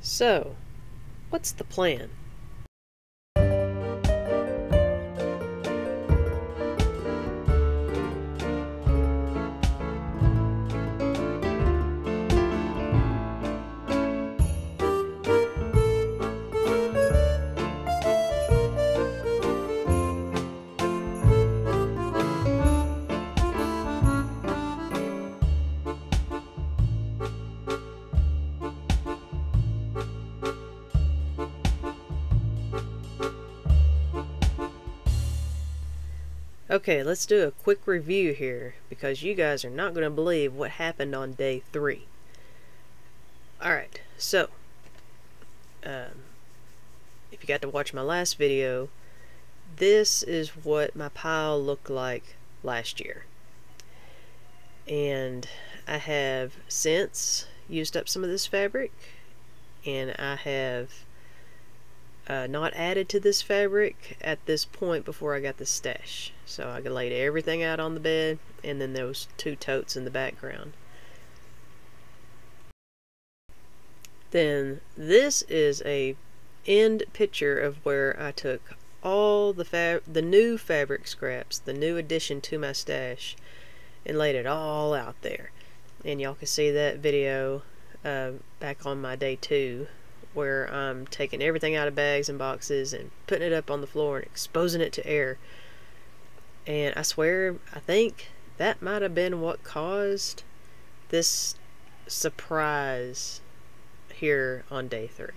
So, what's the plan? Okay, let's do a quick review here, because you guys are not going to believe what happened on day 3. Alright, so, if you got to watch my last video, this is what my pile looked like last year. And I have since used up some of this fabric, and I have not added to this fabric at this point before I got the stash. So I laid everything out on the bed, and then those 2 totes in the background. Then this is a end picture of where I took all the new fabric scraps, the new addition to my stash, and laid it all out there. And y'all can see that video back on my day 2, where I'm taking everything out of bags and boxes and putting it up on the floor and exposing it to air. And I swear, I think that might have been what caused this surprise here on day 3.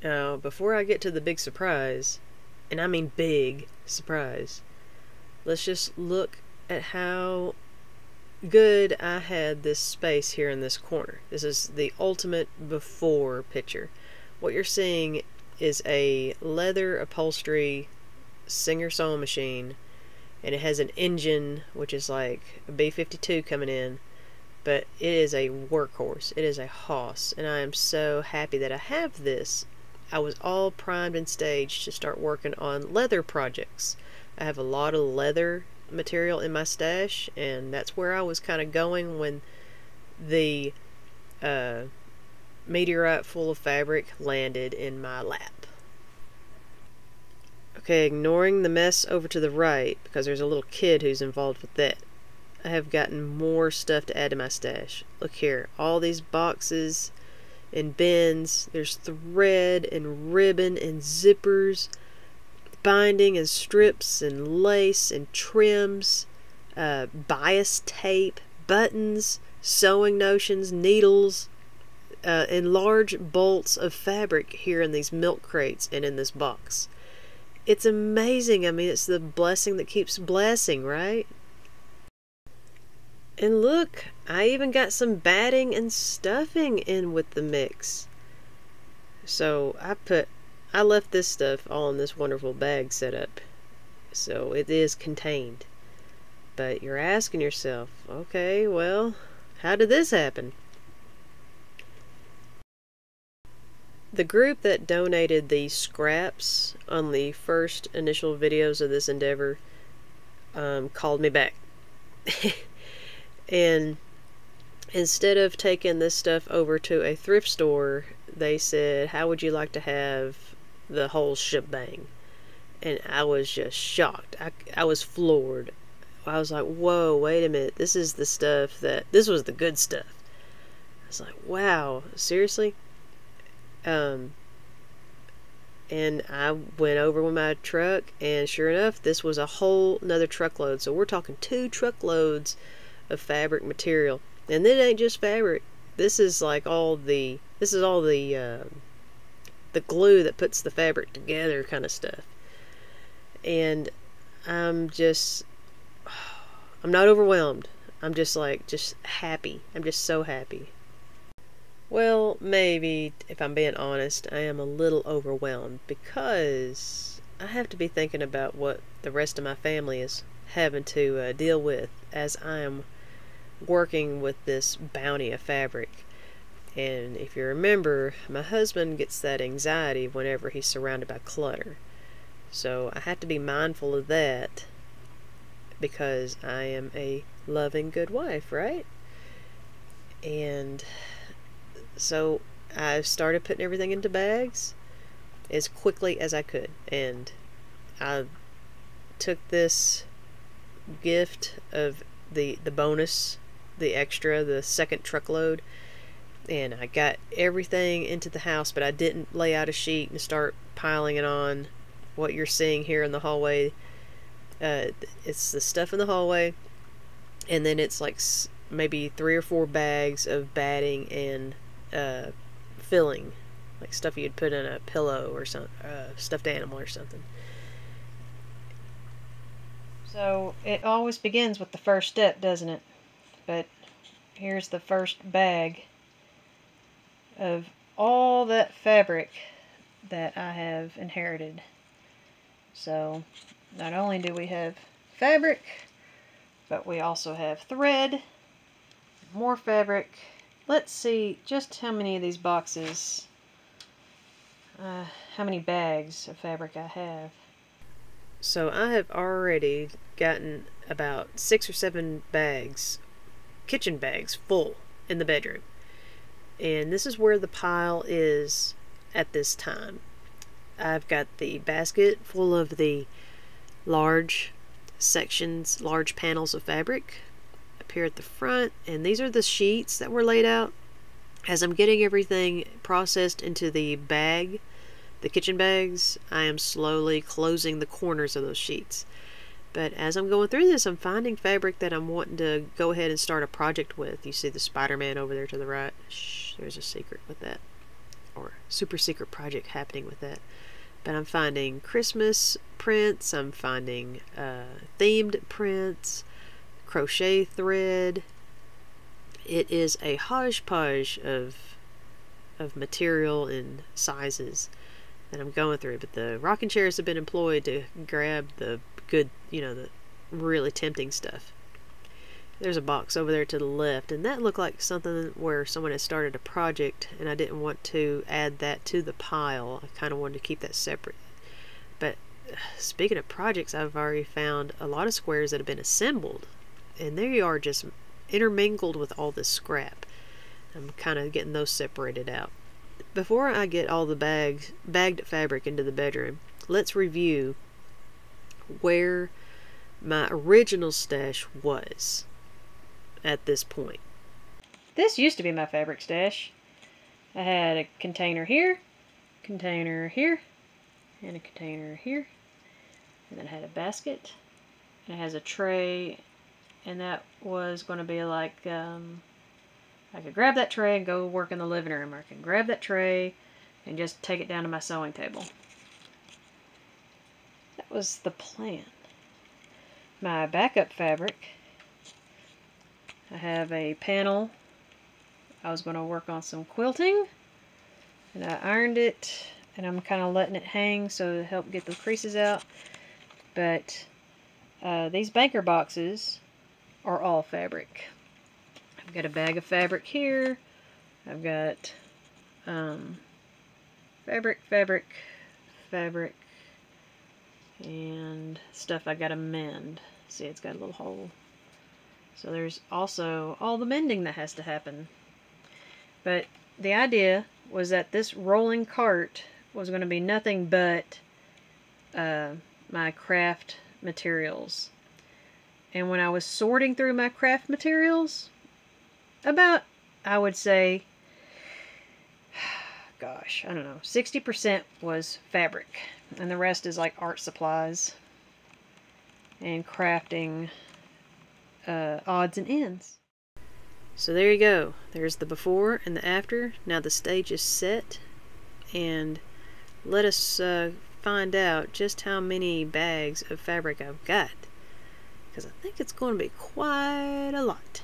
Now, before I get to the big surprise, and I mean big surprise, let's just look at how good I had this space here in this corner. This is the ultimate before picture. What you're seeing is a leather upholstery Singer sewing machine, and it has an engine which is like a B-52 coming in, but it is a workhorse. It is a hoss, and I am so happy that I have this. I was all primed and staged to start working on leather projects. I have a lot of leather material in my stash, and that's where I was kind of going when the meteorite full of fabric landed in my lap. Okay, ignoring the mess over to the right, because there's a little kid who's involved with that, I have gotten more stuff to add to my stash. Look here, all these boxes and bins. There's thread and ribbon and zippers, binding and strips and lace and trims, bias tape, buttons, sewing notions, needles, and large bolts of fabric here in these milk crates and in this box. It's amazing. I mean, it's the blessing that keeps blessing, right? And look, I even got some batting and stuffing in with the mix. So I left this stuff all in this wonderful bag setup, so it is contained. But you're asking yourself, okay, well, how did this happen? The group that donated the scraps on the first initial videos of this endeavor called me back. And instead of taking this stuff over to a thrift store, they said, how would you like to have the whole shebang? And I was just shocked. I was floored. I was like, whoa, wait a minute. This is the stuff this was the good stuff. I was like, wow, seriously? And I went over with my truck, and sure enough, this was a whole nother truckload. So we're talking 2 truckloads of fabric material. And it ain't just fabric. This is like all the glue that puts the fabric together kind of stuff. And I'm not overwhelmed. I'm just happy. I'm just so happy. Well, maybe, if I'm being honest, I am a little overwhelmed, because I have to be thinking about what the rest of my family is having to deal with as I am working with this bounty of fabric. And if you remember, my husband gets that anxiety whenever he's surrounded by clutter. So I have to be mindful of that, because I am a loving, good wife, right? And So I started putting everything into bags as quickly as I could, and I took this gift of the bonus, the extra, the second truckload, and I got everything into the house, but I didn't lay out a sheet and start piling it on. What you're seeing here in the hallway, it's the stuff in the hallway, and then it's like maybe 3 or 4 bags of batting and filling, like stuff you'd put in a pillow or some stuffed animal or something. So it always begins with the first step, doesn't it? But here's the first bag of all that fabric that I have inherited. So not only do we have fabric, but we also have thread, more fabric. Let's see just how many of these boxes, how many bags of fabric I have. So I have already gotten about 6 or 7 bags, kitchen bags, full in the bedroom. And this is where the pile is at this time. I've got the basket full of the large sections, large panels of fabric up here at the front, and these are the sheets that were laid out. As I'm getting everything processed into the bag, the kitchen bags, I am slowly closing the corners of those sheets. But as I'm going through this, I'm finding fabric that I'm wanting to go ahead and start a project with. You see the Spider-Man over there to the right? Shh, there's a secret with that, or super secret project happening with that. But I'm finding Christmas prints, I'm finding themed prints, crochet thread. It is a hodgepodge of material and sizes that I'm going through, but the rocking chairs have been employed to grab the good, the really tempting stuff. There's a box over there to the left, and that looked like something where someone had started a project, and I didn't want to add that to the pile. I kind of wanted to keep that separate. But speaking of projects, I've already found a lot of squares that have been assembled, and they are just intermingled with all this scrap. I'm kind of getting those separated out. Before I get all the bagged fabric into the bedroom, let's review where my original stash was at this point. This used to be my fabric stash. I had a container here, and a container here, and then I had a basket. It has a tray, and that was going to be like, I could grab that tray and go work in the living room, or I can grab that tray and just take it down to my sewing table. That was the plan. My backup fabric, I have a panel. I was going to work on some quilting, and I ironed it, and I'm kind of letting it hang so to help get the creases out. But these banker boxes are all fabric. I've got a bag of fabric here. I've got fabric, and stuff I gotta mend. See, it's got a little hole. So there's also all the mending that has to happen. But the idea was that this rolling cart was going to be nothing but my craft materials. And when I was sorting through my craft materials, about, I would say, gosh, I don't know, 60% was fabric, and the rest is like art supplies and crafting odds and ends. So there you go. There's the before and the after. Now the stage is set, and let us find out just how many bags of fabric I've got, because I think it's going to be quite a lot.